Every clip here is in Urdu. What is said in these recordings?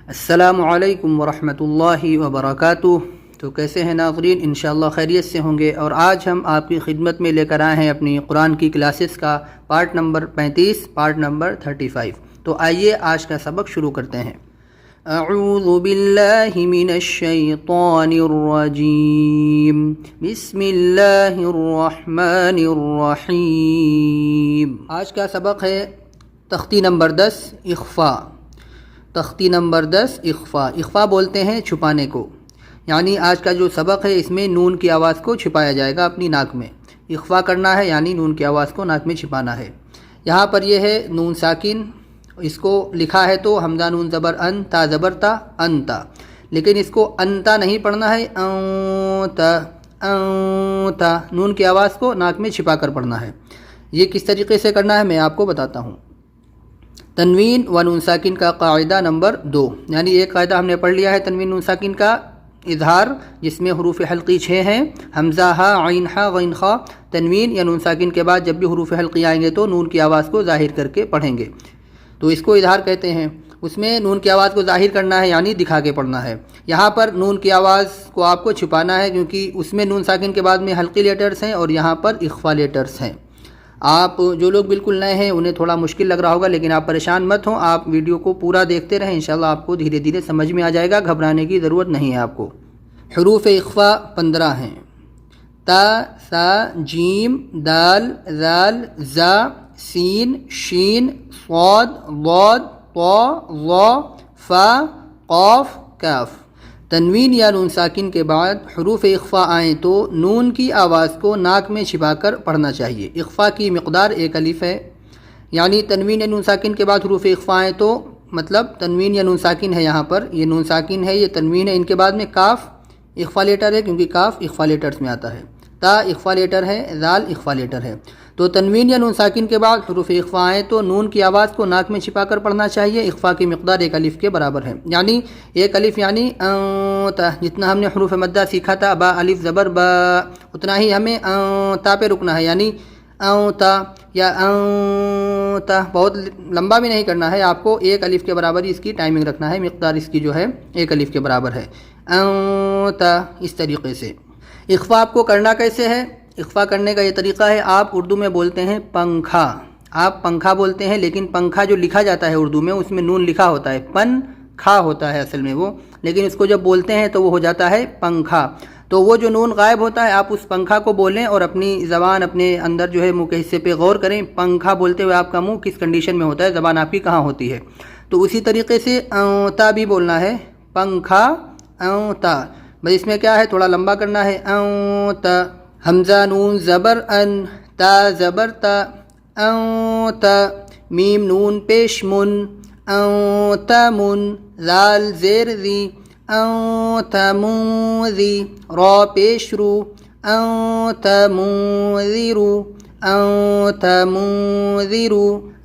السلام علیکم ورحمۃ اللہ وبرکاتہ۔ تو کیسے ہیں ناظرین؟ انشاءاللہ خیریت سے ہوں گے، اور آج ہم آپ کی خدمت میں لے کر آئے ہیں اپنی قرآن کی کلاسز کا پارٹ نمبر 35، پارٹ نمبر 35۔ تو آئیے آج کا سبق شروع کرتے ہیں۔ اعوذ باللہ من الشیطان الرجیم، بسم اللہ الرحمن الرحیم۔ آج کا سبق ہے تختی نمبر 10، اخفاء۔ تختی نمبر 10، اخفاء۔ اخفاء بولتے ہیں چھپانے کو، یعنی آج کا جو سبق ہے اس میں نون کی آواز کو چھپایا جائے گا اپنی ناک میں۔ اخفاء کرنا ہے یعنی نون کی آواز کو ناک میں چھپانا ہے۔ یہاں پر یہ ہے نون ساکن، اس کو لکھا ہے تو حمزہ نون زبر ان، تا زبر تا، انتا، لیکن اس کو انتا نہیں پڑھنا ہے، انتا انتا، نون کی آواز کو ناک میں چھپا کر پڑھنا ہے۔ یہ کس طریقے سے کرنا ہے میں آپ کو بتاتا ہوں۔ تنوین و نون ساکن کا قاعدہ نمبر 2، یعنی ایک قاعدہ ہم نے پڑھ لیا ہے تنوین نون ساکن کا، اظہار جس میں حروف حلقی 6 ہیں، حمزہ ہا، عین ہا، غین خا۔ تنوین یا نون ساکن کے بعد جب بھی حروف حلقی آئیں گے تو نون کی آواز کو ظاہر کر کے پڑھیں گے، تو اس کو اظہار کہتے ہیں۔ اس میں نون کی آواز کو ظاہر کرنا ہے یعنی دکھا کے پڑھنا ہے۔ یہاں پر نون کی آواز کو آپ کو چھپانا ہے کیونکہ اس میں نون ساکن کے بعد میں حلقی لیٹرز ہیں اور یہاں پر اخفا لیٹرز ہیں۔ آپ جو لوگ بالکل نئے ہیں انہیں تھوڑا مشکل لگ رہا ہوگا، لیکن آپ پریشان مت ہوں، آپ ویڈیو کو پورا دیکھتے رہیں، انشاءاللہ آپ کو دھیرے دھیرے سمجھ میں آ جائے گا، گھبرانے کی ضرورت نہیں ہے آپ کو۔ حروف اخفا 15 ہیں، تا، سا، جیم، دال، ذال، زا، سین، شین، صاد، ضاد، طا، ظا، فا، قاف، کاف۔ تنوین یا نون ساکن کے بعد حروف اخفا آئیں تو نون کی آواز کو ناک میں چھپا کر پڑھنا چاہیے۔ اخفا کی مقدار 1 الف ہے، یعنی تنوین یا نون ساکن کے بعد حروف اخفا آئیں تو مطلب تنوین یا نون ساکن ہے، یہاں پر یہ نون ساکن ہے، یہ تنوین ہے، ان کے بعد میں کاف اخفا لیٹر ہے کیونکہ کاف اخفا لیٹرز میں آتا ہے، تا اخفا لیٹر ہے، ذال اخفا لیٹر ہے۔ تو تنوین یا نون ساکن کے بعد حروف اخفا آئیں تو نون کی آواز کو ناک میں چھپا کر پڑھنا چاہیے۔ اخفا کی مقدار 1 الف کے برابر ہے، یعنی 1 الف یعنی تا، جتنا ہم نے حروف مدہ سیکھا تھا با الف زبر با، اتنا ہی ہمیں تا پہ رکنا ہے، یعنی تا یا تا، بہت لمبا بھی نہیں کرنا ہے آپ کو، 1 الف کے برابر ہی اس کی ٹائمنگ رکھنا ہے، مقدار اس کی جو ہے 1 الف کے برابر ہے، تا، اس طریقے سے۔ اخفا آپ کو کرنا کیسے ہے؟ اخفا کرنے کا یہ طریقہ ہے، آپ اردو میں بولتے ہیں پنکھا، آپ پنکھا بولتے ہیں، لیکن پنکھا جو لکھا جاتا ہے اردو میں اس میں نون لکھا ہوتا ہے، پن کھا ہوتا ہے اصل میں وہ، لیکن اس کو جب بولتے ہیں تو وہ ہو جاتا ہے پنکھا۔ تو وہ جو نون غائب ہوتا ہے آپ اس پنکھا کو بولیں اور اپنی زبان اپنے اندر جو ہے منہ کے حصے پہ غور کریں، پنکھا بولتے ہوئے آپ کا منہ کس کنڈیشن میں ہوتا ہے، زبان آپ کی کہاں ہوتی ہے۔ تو اسی طریقے سے تا بھی بولنا ہے، پنکھا تا، بس اس میں کیا ہے تھوڑا لمبا کرنا ہے، تا، حمزہ نون زبر ان، تا زبر تا، تا، میم نون پیش من، تمن، ذال زیر ذی، تمنذی، را پیش رو، تمنذر، تمنذر۔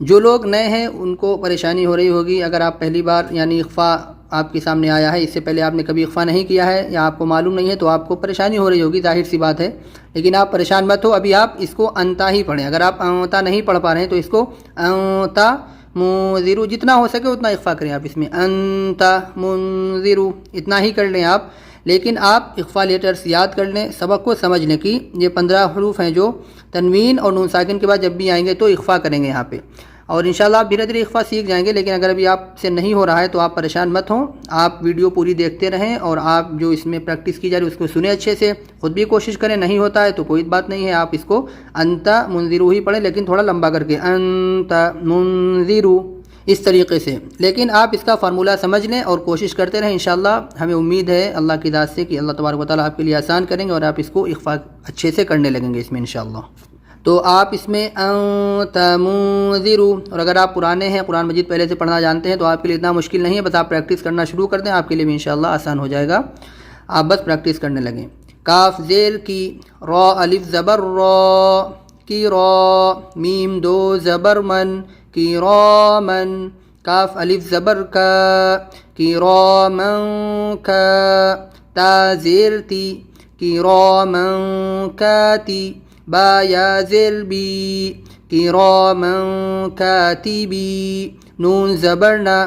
جو لوگ نئے ہیں ان کو پریشانی ہو رہی ہوگی، اگر آپ پہلی بار یعنی اخفا آپ کے سامنے آیا ہے، اس سے پہلے آپ نے کبھی اخفا نہیں کیا ہے یا آپ کو معلوم نہیں ہے تو آپ کو پریشانی ہو رہی ہوگی، ظاہر سی بات ہے، لیکن آپ پریشان مت ہو، ابھی آپ اس کو انتا ہی پڑھیں۔ اگر آپ انتا نہیں پڑھ پا رہے ہیں تو اس کو انتا منذر، جتنا ہو سکے اتنا اخفا کریں آپ اس میں، انتا منذر، اتنا ہی کر لیں آپ، لیکن آپ اخفا لیٹرز یاد کر لیں سبق کو سمجھنے کی۔ یہ 15 حروف ہیں جو تنوین اور نون ساکن کے بعد جب بھی آئیں گے تو اخفا کریں گے یہاں پہ، اور انشاءاللہ آپ دھیرے دھیرے اخفا سیکھ جائیں گے، لیکن اگر ابھی آپ سے نہیں ہو رہا ہے تو آپ پریشان مت ہوں، آپ ویڈیو پوری دیکھتے رہیں اور آپ جو اس میں پریکٹس کی جا رہی ہے اس کو سنیں اچھے سے، خود بھی کوشش کریں، نہیں ہوتا ہے تو کوئی بات نہیں ہے، آپ اس کو انتا منذرو ہی پڑھیں لیکن تھوڑا لمبا کر کے، انتا منذرو، اس طریقے سے۔ لیکن آپ اس کا فارمولہ سمجھ لیں اور کوشش کرتے رہیں، انشاءاللہ ہمیں امید ہے اللہ کی ذات سے کہ اللہ تبارک و تعالیٰ آپ کے لیے آسان کریں گے اور آپ اس کو اخفا اچھے سے کرنے لگیں گے اس میں انشاءاللہ۔ تو آپ اس میں انت منذر، اور اگر آپ پرانے ہیں قرآن مجید پہلے سے پڑھنا جانتے ہیں تو آپ کے لیے اتنا مشکل نہیں ہے، بس آپ پریکٹس کرنا شروع کر دیں، آپ کے لیے بھی انشاءاللہ آسان ہو جائے گا، آپ بس پریکٹس کرنے لگیں۔ کاف زیر کی، را الف زبر را کی، را میم دو زبر من کی، را من، کاف الف زبر کا کی، را من کا، تا زیر تی کی، را من کاتی، با یا زیر بی، کراما کاتبی، نون زبرنا